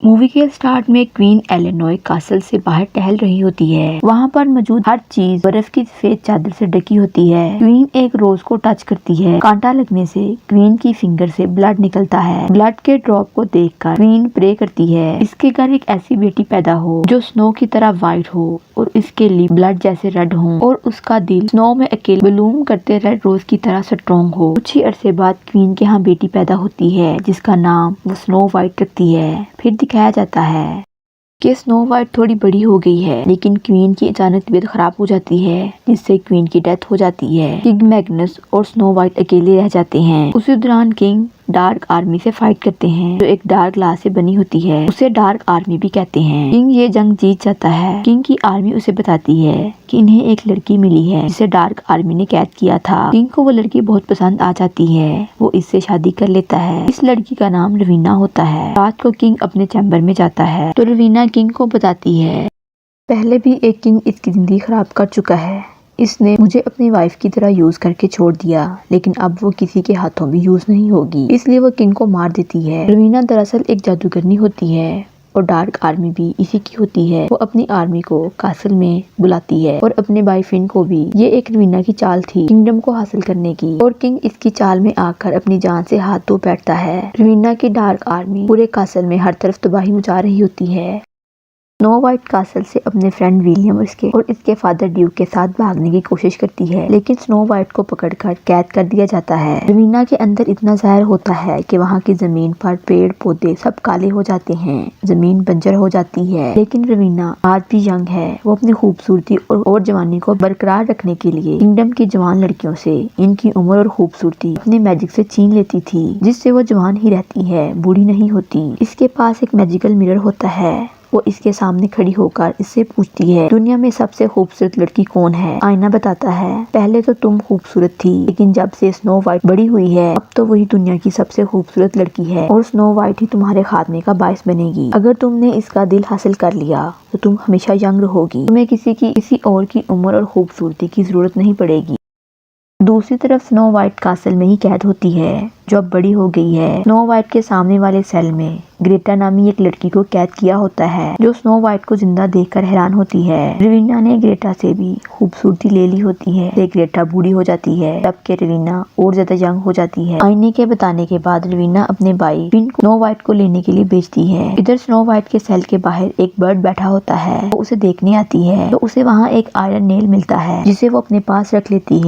Movie के start में queen Eleanor castle से बाहर टहल रही होती है। वहाँ पर मौजूद हर चीज बर्फ की सफेद चादर से ढकी होती है। क्वीन एक रोज को टच करती है। कांटा लगने से क्वीन की फिंगर से ब्लड निकलता है। ब्लड के ड्रॉप को देखकर क्वीन प्रे करती है इसके घर एक ऐसी बेटी पैदा हो जो स्नो की तरह व्हाइट हो और इसके लिए ब्लड जैसे रेड हो और उसका दिल स्नो में अकेले ब्लूम करते रेड रोज की तरह स्ट्रॉन्ग हो। कुछ ही अरसे बाद क्वीन के यहाँ बेटी पैदा होती है जिसका नाम वो स्नो व्हाइट रखती है। फिर दिखाया जाता है कि स्नो व्हाइट थोड़ी बड़ी हो गई है, लेकिन क्वीन की अचानक तबीयत खराब हो जाती है जिससे क्वीन की डेथ हो जाती है। किंग मैग्नस और स्नो व्हाइट अकेले रह जाते हैं। उसी दौरान किंग डार्क आर्मी से फाइट करते हैं जो एक डार्क ग्लास से बनी होती है। उसे डार्क आर्मी भी कहते हैं। किंग ये जंग जीत जाता है। किंग की आर्मी उसे बताती है कि इन्हें एक लड़की मिली है जिसे डार्क आर्मी ने कैद किया था। किंग को वो लड़की बहुत पसंद आ जाती है। वो इससे शादी कर लेता है। इस लड़की का नाम रवीना होता है। रात को किंग अपने चैम्बर में जाता है तो रवीना किंग को बताती है पहले भी एक किंग इसकी जिंदगी खराब कर चुका है। इसने मुझे अपनी वाइफ की तरह यूज करके छोड़ दिया, लेकिन अब वो किसी के हाथों भी यूज नहीं होगी, इसलिए वो किंग को मार देती है। रवीना दरअसल एक जादूगरनी होती है और डार्क आर्मी भी इसी की होती है। वो अपनी आर्मी को कासल में बुलाती है और अपने भाई फिन को भी। ये एक रवीना की चाल थी किंगडम को हासिल करने की और किंग इसकी चाल में आकर अपनी जान से हाथ धो बैठता है। रवीना की डार्क आर्मी पूरे कासल में हर तरफ तबाही मचा रही होती है। स्नो व्हाइट कासल से अपने फ्रेंड विलियम और इसके फादर ड्यूक के साथ भागने की कोशिश करती है, लेकिन स्नो व्हाइट को पकड़कर कैद कर दिया जाता है। रवीना के अंदर इतना जहर होता है कि वहाँ की जमीन पर पेड़ पौधे सब काले हो जाते हैं। जमीन बंजर हो जाती है, लेकिन रवीना आज भी यंग है। वो अपनी खूबसूरती और जवानी को बरकरार रखने के लिए किंगडम की जवान लड़कियों से इनकी उम्र और खूबसूरती अपने मैजिक से छीन लेती थी, जिससे वो जवान ही रहती है, बूढ़ी नहीं होती। इसके पास एक मैजिकल मिरर होता है। वो इसके सामने खड़ी होकर इससे पूछती है दुनिया में सबसे खूबसूरत लड़की कौन है। आईना बताता है पहले तो तुम खूबसूरत थी, लेकिन जब से स्नो व्हाइट बड़ी हुई है अब तो वही दुनिया की सबसे खूबसूरत लड़की है और स्नो व्हाइट ही तुम्हारे खात्मे का बायस बनेगी। अगर तुमने इसका दिल हासिल कर लिया तो तुम हमेशा यंग रहोगी। तुम्हें किसी और की उम्र और खूबसूरती की जरूरत नहीं पड़ेगी। दूसरी तरफ स्नो व्हाइट कासल में ही कैद होती है जो अब बड़ी हो गई है। स्नो व्हाइट के सामने वाले सेल में ग्रेटा नामी एक लड़की को कैद किया होता है जो स्नो व्हाइट को जिंदा देखकर हैरान होती है। रवीना ने ग्रेटा से भी खूबसूरती ले ली होती है। ग्रेटा बूढ़ी हो जाती है जबकि रवीना और ज्यादा यंग हो जाती है। आईने के बताने के बाद रवीना अपने भाई फिन को स्नो व्हाइट को लेने के लिए भेजती है। इधर स्नो व्हाइट के सेल के बाहर एक बर्ड बैठा होता है। वो उसे देखने आती है तो उसे वहाँ एक आयरन नेल मिलता है जिसे वो अपने पास रख लेती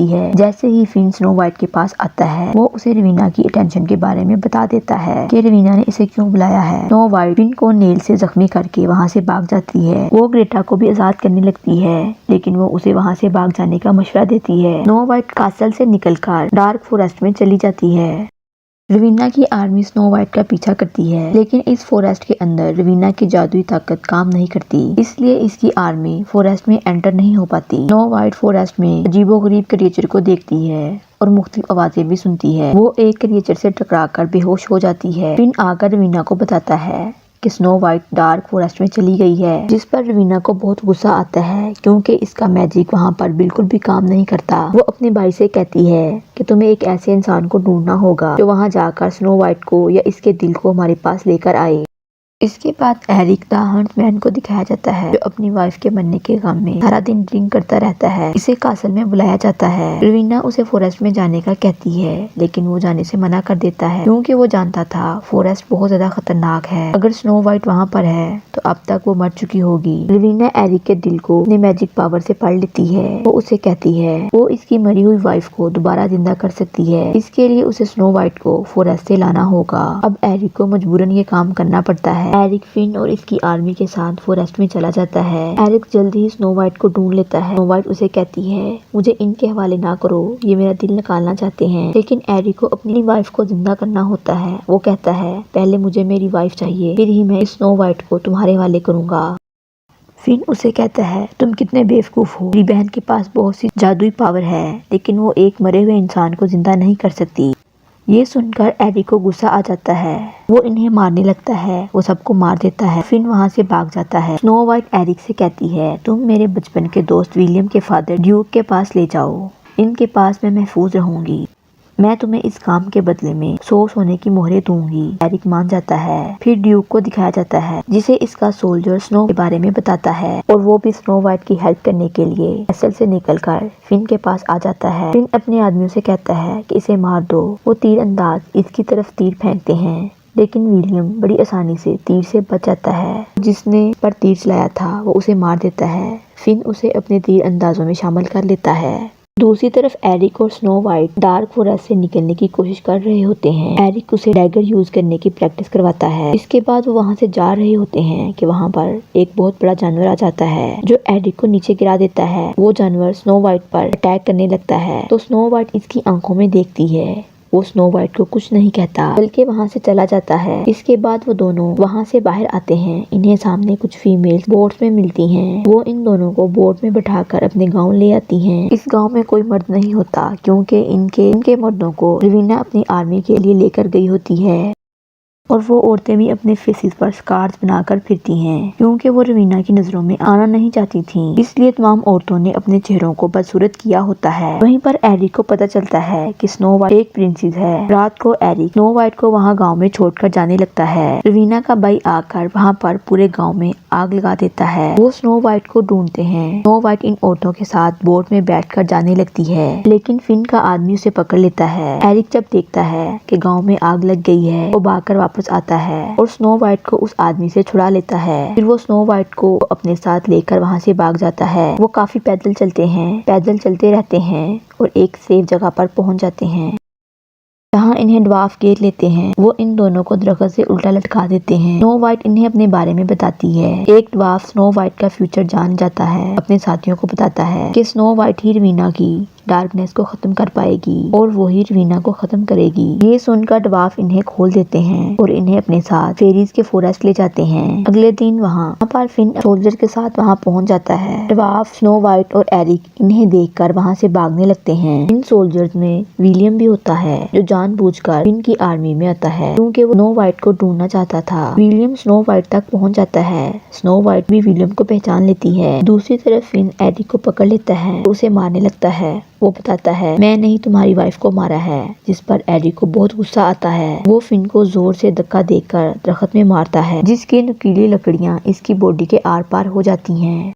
है। जैसे ही फिन स्नो व्हाइट के पास आता है वो उसे रवीना की अटेंशन के बारे में बता देता है कि रवीना ने इसे क्यों बुलाया है। स्नो व्हाइट फिन को नेल से जख्मी करके वहाँ से भाग जाती है। वो ग्रेटा को भी आजाद करने लगती है, लेकिन वो उसे वहाँ से भाग जाने का मशवरा देती है। स्नो व्हाइट कासल से निकलकर डार्क फॉरेस्ट में चली जाती है। रवीना की आर्मी स्नो व्हाइट का पीछा करती है, लेकिन इस फॉरेस्ट के अंदर रवीना की जादुई ताकत काम नहीं करती, इसलिए इसकी आर्मी फॉरेस्ट में एंटर नहीं हो पाती। स्नो व्हाइट फॉरेस्ट में अजीबोगरीब क्रिएचर को देखती है और मुख्तलिफ आवाजें भी सुनती है। वो एक क्रिएचर से टकराकर बेहोश हो जाती है। फिन आकर रवीना को बताता है कि स्नो व्हाइट डार्क फॉरेस्ट में चली गई है, जिस पर रवीना को बहुत गुस्सा आता है क्योंकि इसका मैजिक वहाँ पर बिल्कुल भी काम नहीं करता। वो अपने भाई से कहती है कि तुम्हें एक ऐसे इंसान को ढूंढना होगा जो वहाँ जाकर स्नो व्हाइट को या इसके दिल को हमारे पास लेकर आए। इसके बाद एरिक द हंटमैन को दिखाया जाता है जो अपनी वाइफ के मरने के गम में सारा दिन ड्रिंक करता रहता है। इसे कासल में बुलाया जाता है। रवीना उसे फॉरेस्ट में जाने का कहती है, लेकिन वो जाने से मना कर देता है क्योंकि वो जानता था फॉरेस्ट बहुत ज्यादा खतरनाक है। अगर स्नो व्हाइट वहाँ पर है तो अब तक वो मर चुकी होगी। रवीना एरिक के दिल को अपने मैजिक पावर से पढ़ लेती है। वो उसे कहती है वो इसकी मरी हुई वाइफ को दोबारा जिंदा कर सकती है। इसके लिए उसे स्नो व्हाइट को फॉरेस्ट से लाना होगा। अब एरिक को मजबूरन ये काम करना पड़ता है। एरिक फिन और इसकी आर्मी के साथ फॉरेस्ट में चला जाता है। एरिक जल्दी ही स्नो व्हाइट को ढूंढ लेता है। स्नो व्हाइट उसे कहती है मुझे इनके हवाले ना करो, ये मेरा दिल निकालना चाहते हैं, लेकिन एरिक को अपनी वाइफ को जिंदा करना होता है। वो कहता है पहले मुझे मेरी वाइफ चाहिए, फिर ही मैं स्नो व्हाइट को तुम्हारे हवाले करूंगा। फिन उसे कहता है तुम कितने बेवकूफ हो, मेरी बहन के पास बहुत सी जादुई पावर है, लेकिन वो एक मरे हुए इंसान को जिंदा नहीं कर सकती। ये सुनकर एरिक को गुस्सा आ जाता है। वो इन्हें मारने लगता है। वो सबको मार देता है। फिन वहाँ से भाग जाता है। स्नो व्हाइट एरिक से कहती है तुम मेरे बचपन के दोस्त विलियम के फादर ड्यूक के पास ले जाओ, इनके पास मैं महफूज रहूंगी। मैं तुम्हें इस काम के बदले में 100 सोने की मोहरें दूंगी। एरिक मान जाता है। फिर ड्यूक को दिखाया जाता है जिसे इसका सोल्जर स्नो के बारे में बताता है और वो भी स्नो वाइट की हेल्प करने के लिए कैसल से निकलकर फिन के पास आ जाता है। फिन अपने आदमियों से कहता है कि इसे मार दो। वो तीर अंदाज इसकी तरफ तीर फेंकते हैं लेकिन विलियम बड़ी आसानी से तीर से बच जाता है। जिसने पर तीर चलाया था वो उसे मार देता है। फिन उसे अपने तीर अंदाजों में शामिल कर लेता है। दूसरी तरफ एरिक और स्नो वाइट डार्क फॉरेस्ट से निकलने की कोशिश कर रहे होते हैं। एरिक उसे डैगर यूज करने की प्रैक्टिस करवाता है। इसके बाद वो वहाँ से जा रहे होते हैं कि वहाँ पर एक बहुत बड़ा जानवर आ जाता है जो एरिक को नीचे गिरा देता है। वो जानवर स्नो वाइट पर अटैक करने लगता है तो स्नो वाइट इसकी आंखों में देखती है। वो स्नो वाइट को कुछ नहीं कहता बल्कि वहाँ से चला जाता है। इसके बाद वो दोनों वहाँ से बाहर आते हैं। इन्हें सामने कुछ फीमेल्स बोट में मिलती हैं। वो इन दोनों को बोट में बिठाकर अपने गांव ले आती हैं। इस गांव में कोई मर्द नहीं होता क्योंकि इनके मर्दों को रवीना अपनी आर्मी के लिए लेकर गई होती है और वो औरतें भी अपने फेसेस पर स्कार्स बनाकर फिरती हैं क्योंकि वो रवीना की नजरों में आना नहीं चाहती थीं। इसलिए तमाम औरतों ने अपने चेहरों को बदसूरत किया होता है। वहीं पर एरिक को पता चलता है कि स्नो वाइट एक प्रिंसेस है। रात को एरिक स्नो वाइट को वहाँ गांव में छोड़कर जाने लगता है। रवीना का भाई आकर वहाँ पर पूरे गाँव में आग लगा देता है। वो स्नो वाइट को ढूंढते हैं। स्नो वाइट इन औरतों के साथ बोट में बैठकर जाने लगती है लेकिन फिन का आदमी उसे पकड़ लेता है। एरिक जब देखता है कि गाँव में आग लग गई है वो भागकर वापस आता है और स्नो वाइट को उस आदमी से छुड़ा लेता है। फिर वो स्नो वाइट को अपने साथ लेकर वहाँ से भाग जाता है। वो काफी पैदल चलते हैं, पैदल चलते रहते हैं और एक सेफ जगह पर पहुँच जाते हैं जहाँ इन्हें ड्वार्फ घेर लेते हैं। वो इन दोनों को दरख्त से उल्टा लटका देते हैं। स्नो वाइट इन्हें अपने बारे में बताती है। एक ड्वार्फ स्नो वाइट का फ्यूचर जान जाता है। अपने साथियों को बताता है कि स्नो वाइट ही रवीना की डार्कनेस को खत्म कर पाएगी और वो ही रवीना को खत्म करेगी। ये सुनकर ड्वार्फ इन्हें खोल देते हैं और इन्हें अपने साथ फेरीज के फॉरेस्ट ले जाते हैं। अगले दिन वहाँ पर फिन सोल्जर के साथ वहाँ पहुँच जाता है। ड्वार्फ, स्नो वाइट और एरिक इन्हें देखकर वहाँ से भागने लगते हैं। इन सोल्जर्स में विलियम भी होता है जो जानबूझकर फिन की आर्मी में आता है क्योंकि वो स्नो वाइट को ढूंढना चाहता था। विलियम स्नो वाइट तक पहुँच जाता है। स्नो वाइट भी विलियम को पहचान लेती है। दूसरी तरफ फिन एरिक को पकड़ लेता है, उसे मारने लगता है। वो बताता है मैं नहीं तुम्हारी वाइफ को मारा है, जिस पर एरिक को बहुत गुस्सा आता है। वो फिन को जोर से धक्का देकर दरख्त में मारता है जिसकी नुकीली लकड़ियां इसकी बॉडी के आर पार हो जाती हैं।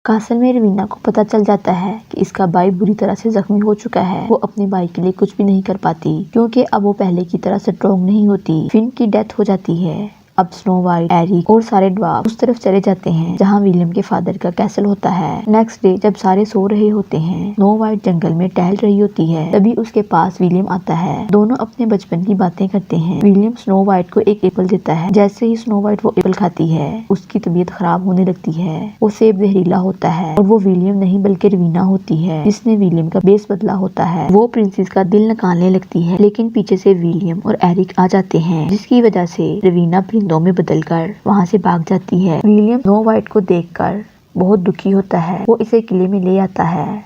कासल में रवीना को पता चल जाता है कि इसका भाई बुरी तरह से जख्मी हो चुका है। वो अपने भाई के लिए कुछ भी नहीं कर पाती क्योंकि अब वो पहले की तरह स्ट्रॉन्ग नहीं होती। फिन की डेथ हो जाती है। अब स्नो वाइट, एरिक और सारे ड्वार्फ उस तरफ चले जाते हैं जहाँ विलियम के फादर का कैसल होता है। नेक्स्ट डे जब सारे सो रहे होते हैं, स्नो वाइट जंगल में टहल रही होती है। तभी उसके पास विलियम आता है। दोनों अपने बचपन की बातें करते हैं। विलियम स्नो वाइट को एक एप्पल देता है। जैसे ही स्नो वाइट वो एप्पल खाती है उसकी तबीयत खराब होने लगती है। वो सेब जहरीला होता है और वो विलियम नहीं बल्कि रवीना होती है जिसने विलियम का बेस बदला होता है। वो प्रिंसेस का दिल निकालने लगती है लेकिन पीछे से विलियम और एरिक आ जाते हैं जिसकी वजह से रवीना में बदलकर वहाँ से भाग जाती है। विलियम स्नो वाइट को देखकर बहुत दुखी होता है। वो इसे किले में ले आता है।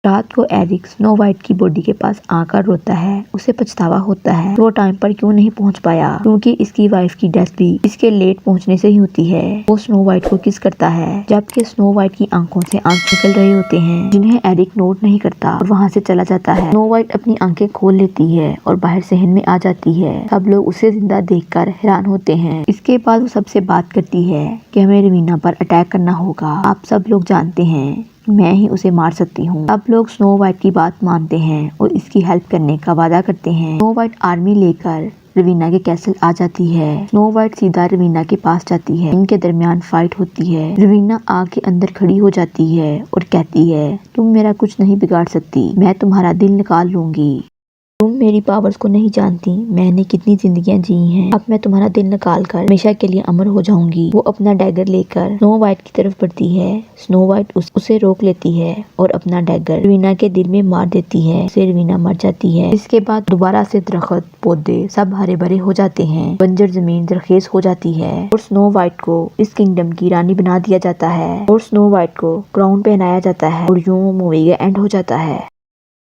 रात को एरिक स्नो वाइट की बॉडी के पास आकर रोता है। उसे पछतावा होता है वो टाइम पर क्यों नहीं पहुंच पाया क्योंकि इसकी वाइफ की डेथ भी इसके लेट पहुंचने से ही होती है। वो स्नो वाइट को किस करता है जबकि स्नो वाइट की आंखों से आंख निकल रहे होते हैं जिन्हें एरिक नोट नहीं करता और वहाँ से चला जाता है। स्नो वाइट अपनी आंखें खोल लेती है और बाहर सहन में आ जाती है। सब लोग उसे जिंदा देखकर हैरान होते हैं। इसके बाद वो सबसे बात करती है कि हमें रवीना पर अटैक करना होगा। आप सब लोग जानते हैं मैं ही उसे मार सकती हूँ। अब लोग स्नो वाइट की बात मानते हैं और इसकी हेल्प करने का वादा करते हैं। स्नो वाइट आर्मी लेकर रवीना के कैसल आ जाती है। स्नो वाइट सीधा रवीना के पास जाती है। इनके दरमियान फाइट होती है। रवीना आग के अंदर खड़ी हो जाती है और कहती है तुम मेरा कुछ नहीं बिगाड़ सकती, मैं तुम्हारा दिल निकाल लूंगी। तुम मेरी पावर्स को नहीं जानती, मैंने कितनी जिंदगियां जी हैं। अब मैं तुम्हारा दिल निकाल कर हमेशा के लिए अमर हो जाऊंगी। वो अपना डैगर लेकर स्नो वाइट की तरफ बढ़ती है। स्नो वाइट उसे रोक लेती है और अपना डैगर रवीना के दिल में मार देती है। फिर रवीना मर जाती है। इसके बाद दोबारा से दरख्त, पौधे सब हरे भरे हो जाते हैं। बंजर जमीन जरखेज हो जाती है और स्नो वाइट को इस किंगडम की रानी बना दिया जाता है और स्नो वाइट को क्राउन पहनाया जाता है और यूं मूवी का एंड हो जाता है।